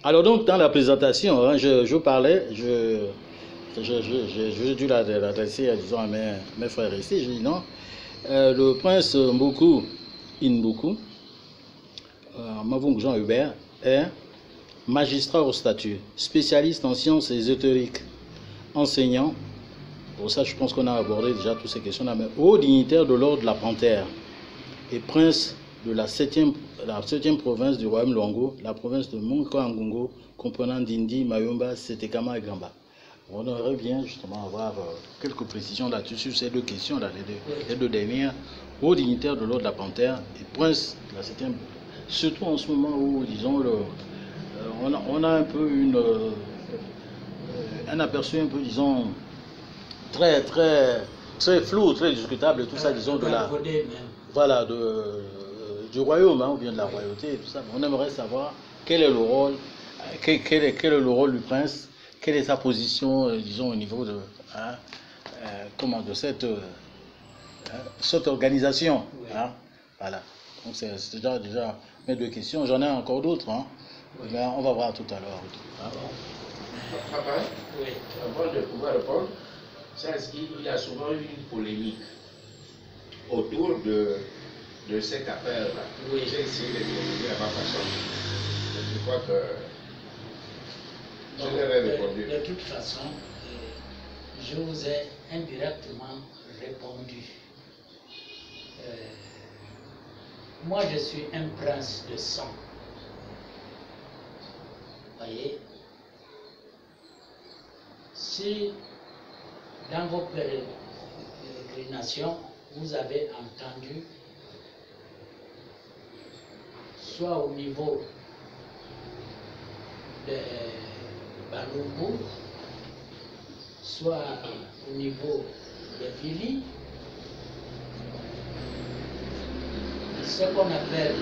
Alors donc, dans la présentation, hein, je parlais, j'ai dû l'adresser, disons, à mes frères ici. Je dis non, le prince Mboku Inboku, Mavungu Jean Hubert, est magistrat au statut, spécialiste en sciences ésotériques, enseignant, pour ça je pense qu'on a abordé déjà toutes ces questions-là, mais haut dignitaire de l'ordre de la Panthère et prince de la 7e province du royaume Luango, la province de Monka-Ngungo, comprenant Dindi, Mayomba, Setekama et Gamba. On aimerait bien justement avoir quelques précisions là-dessus sur ces deux questions-là, les deux dernières. Haut dignitaire de l'ordre de la Panthère et prince de la 7e, surtout en ce moment où, disons, on a un peu un aperçu un peu, disons, très flou, très discutable et tout ça, disons, de la, voilà, du royaume, hein, ou bien de la royauté et tout ça. On aimerait savoir quel est le rôle, quel est le rôle du prince, quelle est sa position, disons, au niveau de, hein, de cette organisation. Hein, voilà. Donc c'est déjà mes deux questions. J'en ai encore d'autres, hein, mais on va voir tout à l'heure. Hein. Papa, oui. Avant de pouvoir répondre, il y a souvent eu une polémique autour de cette affaire-là. Oui. J'ai essayé de demander à ma façon. Je crois que je l'avais répondu. De toute façon, je vous ai indirectement répondu. Moi, je suis un prince de sang. Voyez, si dans vos pérégrinations, vous avez entendu, soit au niveau de Balumbu, soit au niveau de Fili, ce qu'on appelle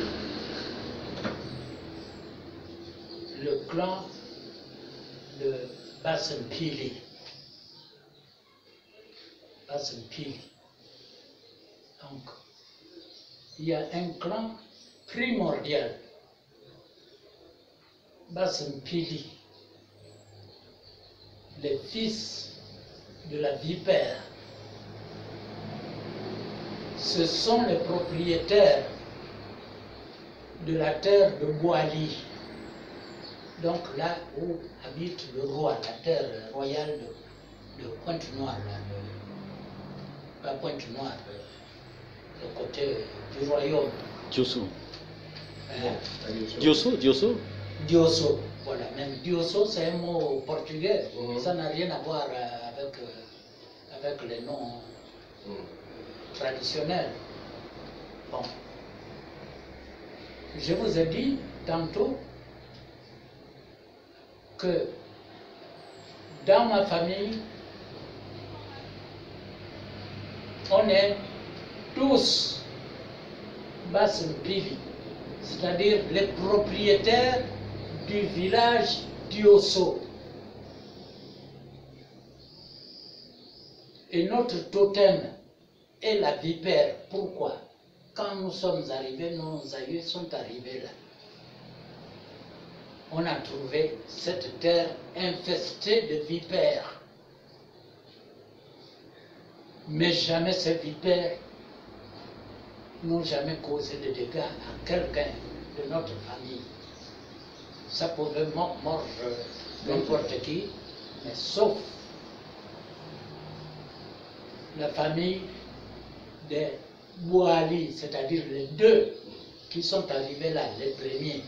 le clan de Bassempili. Donc, il y a un clan primordial, Bassempili, les fils de la vipère. Ce sont les propriétaires de la terre de Boali, donc là où habite le roi, la terre royale de Pointe-Noire, pas Pointe-Noire, le côté du royaume. Diosso. Diosso, voilà, même Diosso c'est un mot portugais, ça n'a rien à voir avec les noms traditionnels. Bon. Je vous ai dit tantôt que dans ma famille, on est tous Bassempili, c'est-à-dire les propriétaires du village Diosso. Et notre totem est la vipère. Pourquoi? Quand nous sommes arrivés, nos aïeux sont arrivés là. On a trouvé cette terre infestée de vipères. Mais jamais ces vipères n'ont jamais causé de dégâts à quelqu'un de notre famille. Ça pouvait mordre n'importe qui, mais sauf la famille des Boali, c'est-à-dire les deux qui sont arrivés là, les premiers,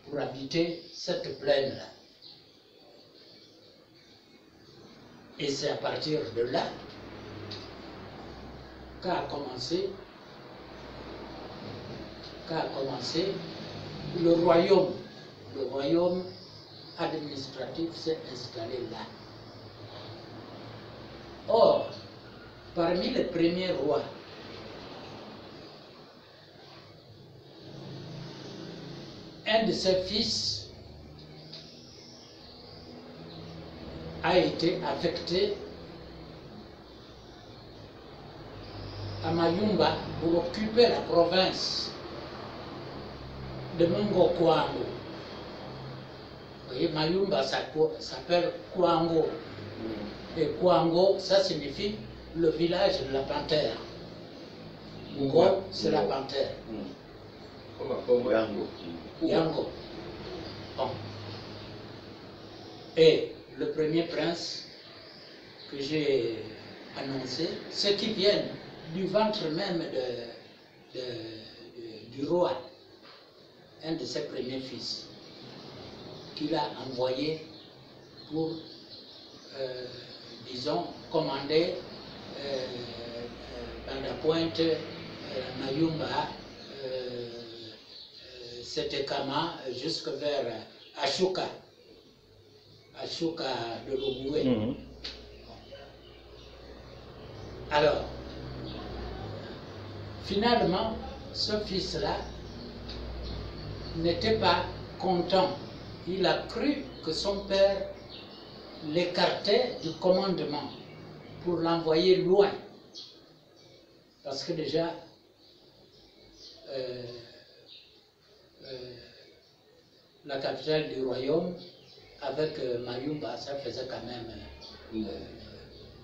pour habiter cette plaine-là. Et c'est à partir de là qu'a commencé le royaume. Le royaume administratif s'est installé là. Or, parmi les premiers rois, un de ses fils a été affecté à Mayumba pour occuper la province de Mungo Kwango. Vous voyez, Mayumba s'appelle Kwango. Et Kwango, ça signifie le village de la panthère. Mungo, c'est la panthère. Yango. Bon. Et le premier prince que j'ai annoncé, ceux qui viennent du ventre même du roi, un de ses premiers fils, qu'il a envoyé pour, disons, commander Bandapointe, Mayumba, Setekama, jusque vers Ashuka de Loboué. Alors, finalement, ce fils-là n'était pas content. Il a cru que son père l'écartait du commandement pour l'envoyer loin. Parce que déjà, la capitale du royaume, avec Mayumba, ça faisait quand même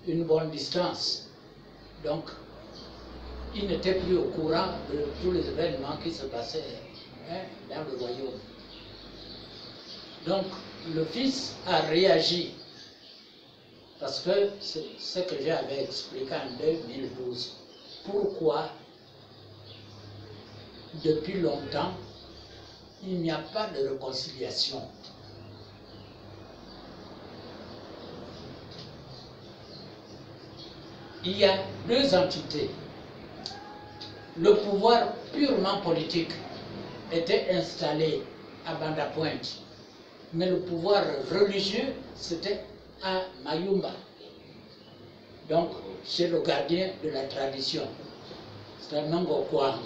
une bonne distance. Donc, il n'était plus au courant de tous les événements qui se passaient dans le royaume. Donc, le fils a réagi, parce que c'est ce que j'avais expliqué en 2012. Pourquoi, depuis longtemps, il n'y a pas de réconciliation? Il y a deux entités. Le pouvoir purement politique était installé à Bandapointe, mais le pouvoir religieux, c'était à Mayumba, donc chez le gardien de la tradition. C'est un Nongo Kwango.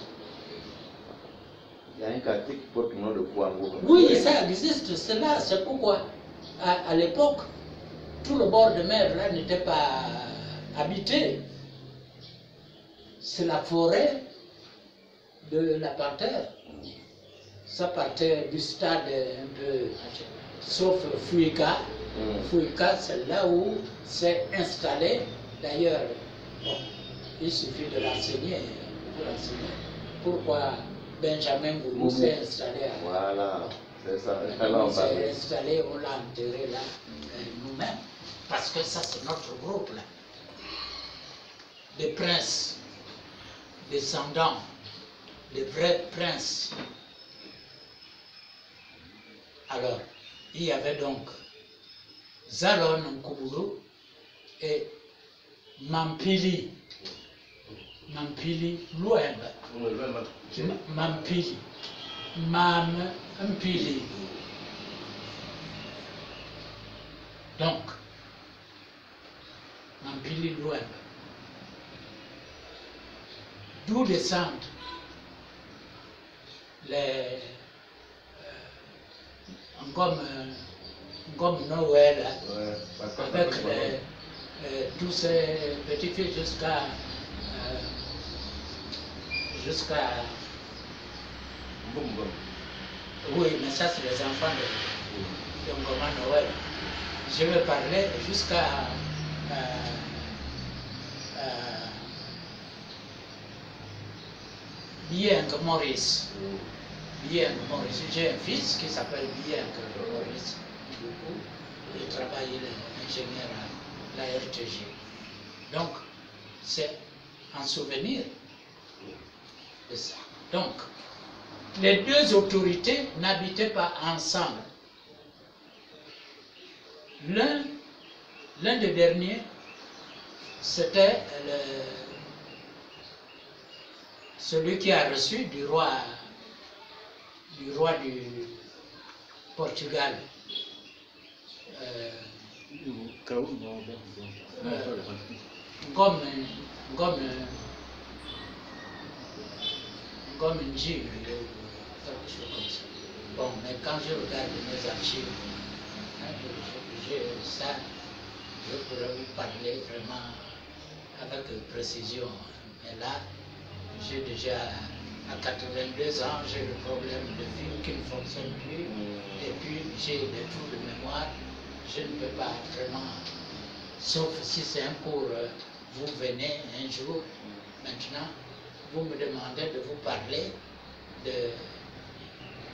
Il y a un quartier qui porte le nom de Kwango. Oui, ça existe, c'est là, c'est pourquoi à l'époque, tout le bord de mer là n'était pas habité. C'est la forêt de la panthère. Ça partait du stade un peu, sauf Fouika. Fouika, c'est là où c'est installé. D'ailleurs, bon, il suffit de l'enseigner. Pourquoi Benjamin Goulou s'est installé à... Voilà, c'est ça. On s'est installé, on l'a enterré là, nous-mêmes. Parce que ça, c'est notre groupe là. Des princes, descendants, des vrais princes. Alors, il y avait donc Zalon Nkubulu et Mampili Luemba. Mampili. Mampili. Donc, Mampili Luemba. D'où descendent les comme Noël, avec tous ces petits filles jusqu'à oui, mais ça c'est les enfants de Ngoma Noël. Je vais parler jusqu'à Bieng Maurice. Bieng Maurice. J'ai un fils qui s'appelle Bieng Maurice. Il travaille, il est ingénieur à la RTG. Donc, c'est un souvenir de ça. Donc, les deux autorités n'habitaient pas ensemble. L'un des derniers, c'était celui qui a reçu du roi du Portugal. Comme une gire, quelque chose comme ça. Bon, mais quand je regarde mes archives, ça, je pourrais vous parler vraiment avec précision. Mais là, j'ai déjà À 82 ans, j'ai le problème de vue qui ne fonctionne plus. Et puis, j'ai des trous de mémoire. Je ne peux pas vraiment, sauf si c'est un cours, vous venez un jour, maintenant, vous me demandez de vous parler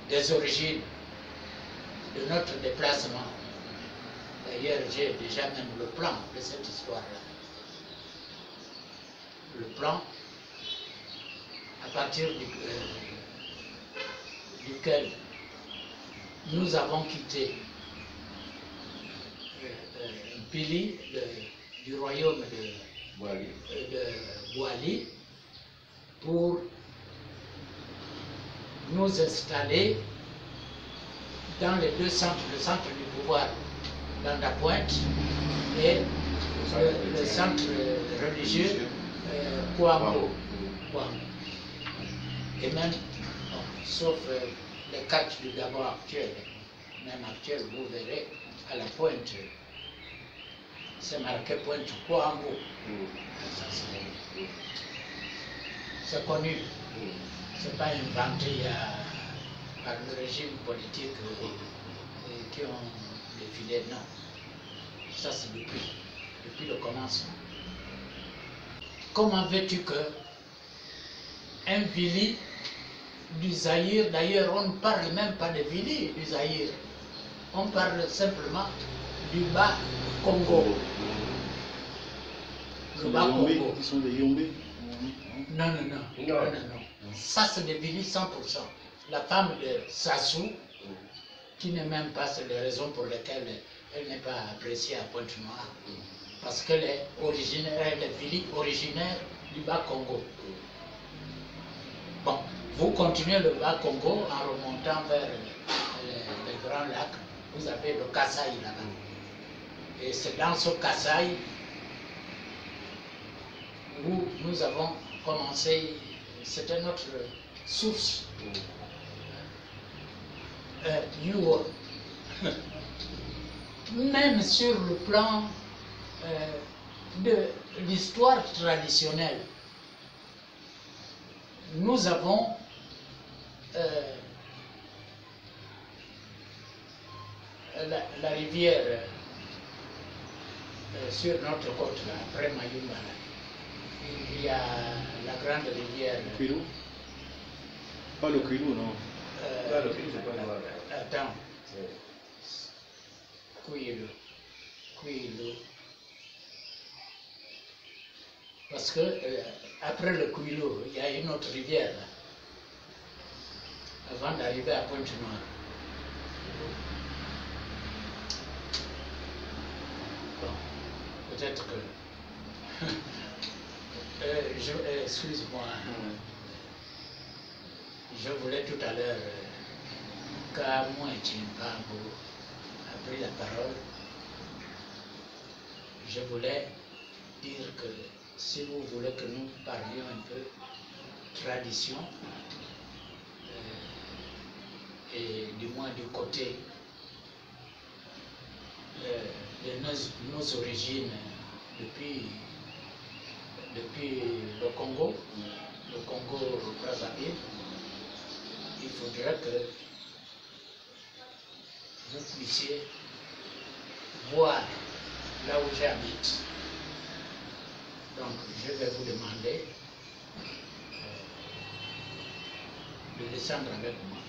des origines de notre déplacement. D'ailleurs, j'ai déjà même le plan de cette histoire-là. Le plan à partir duquel nous avons quitté Pili du royaume de Bouali pour nous installer dans les deux centres, le centre du pouvoir dans la Pointe et le centre religieux Kouambo. Et même, bon, sauf les cartes du Gabon actuel, même actuel, vous verrez à la Pointe, c'est marqué Pointe Kouambo. C'est connu, c'est pas inventé par le régime politique qui ont défilé, non. Ça c'est depuis le commencement. Comment veux-tu que un Vili du Zaïre, d'ailleurs on ne parle même pas de Vili du Zaïre, on parle simplement du bas Congo. Le bas Congo. Ils sont des Yombé. Non. Ça c'est des Vili 100%. La femme de Sassou, qui n'est même pas, c'est les raisons pour lesquelles elle n'est pas appréciée à Pointe-Noire, parce qu'elle est Vili originaire du bas Congo. Bon, vous continuez le bas Congo en remontant vers les grands lacs, vous avez le Kasaï là-bas. Et c'est dans ce Kasaï où nous avons commencé, c'était notre source. Même sur le plan de l'histoire traditionnelle, nous avons la rivière sur notre côte, là, après Mayumba. Il y a la grande rivière. Kouilou? Pas le Kouilou, non. Le Kouilou, c'est pas noir. Attends. Kouilou. Parce que après le Kouilou, il y a une autre rivière là, avant d'arriver à Pointe-Noire. Bon, peut-être que... excuse-moi, je voulais tout à l'heure, car moi et Chimpambo a pris la parole, je voulais dire que si vous voulez que nous parlions un peu tradition, et du moins du côté de nos origines depuis le Congo Brazzaville, il faudrait que vous puissiez voir là où j'habite. Donc, je vais vous demander de descendre avec moi.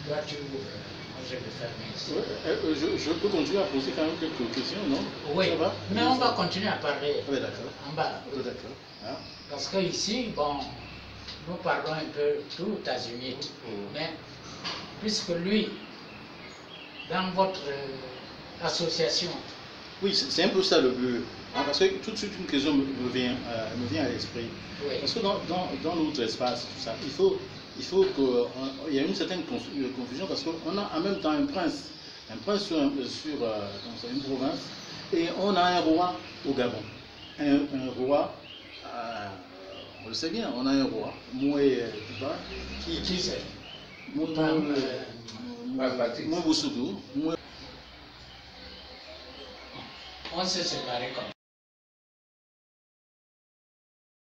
Toi, tu ouvres. Moi, je vais fermer ici. Ouais, je peux continuer à poser quand même quelques questions, non? Oui, ça va? mais on va continuer à parler. Oui, d'accord. En bas. Oui, d'accord. Ah. Parce que ici, bon, nous parlons un peu tout azimut. Mais puisque lui, dans votre association. Oui, c'est un peu ça le but. Hein, parce que tout de suite, une question me vient à l'esprit. Oui. Parce que dans notre espace, tout ça, il faut qu'il y ait une certaine confusion parce qu'on a en même temps un prince sur une province, et on a un roi au Gabon. Un roi, on le sait bien, on a un roi, Moué Tuba, qui c'est Patrick. Moué Boussoukou. On s'est séparés comme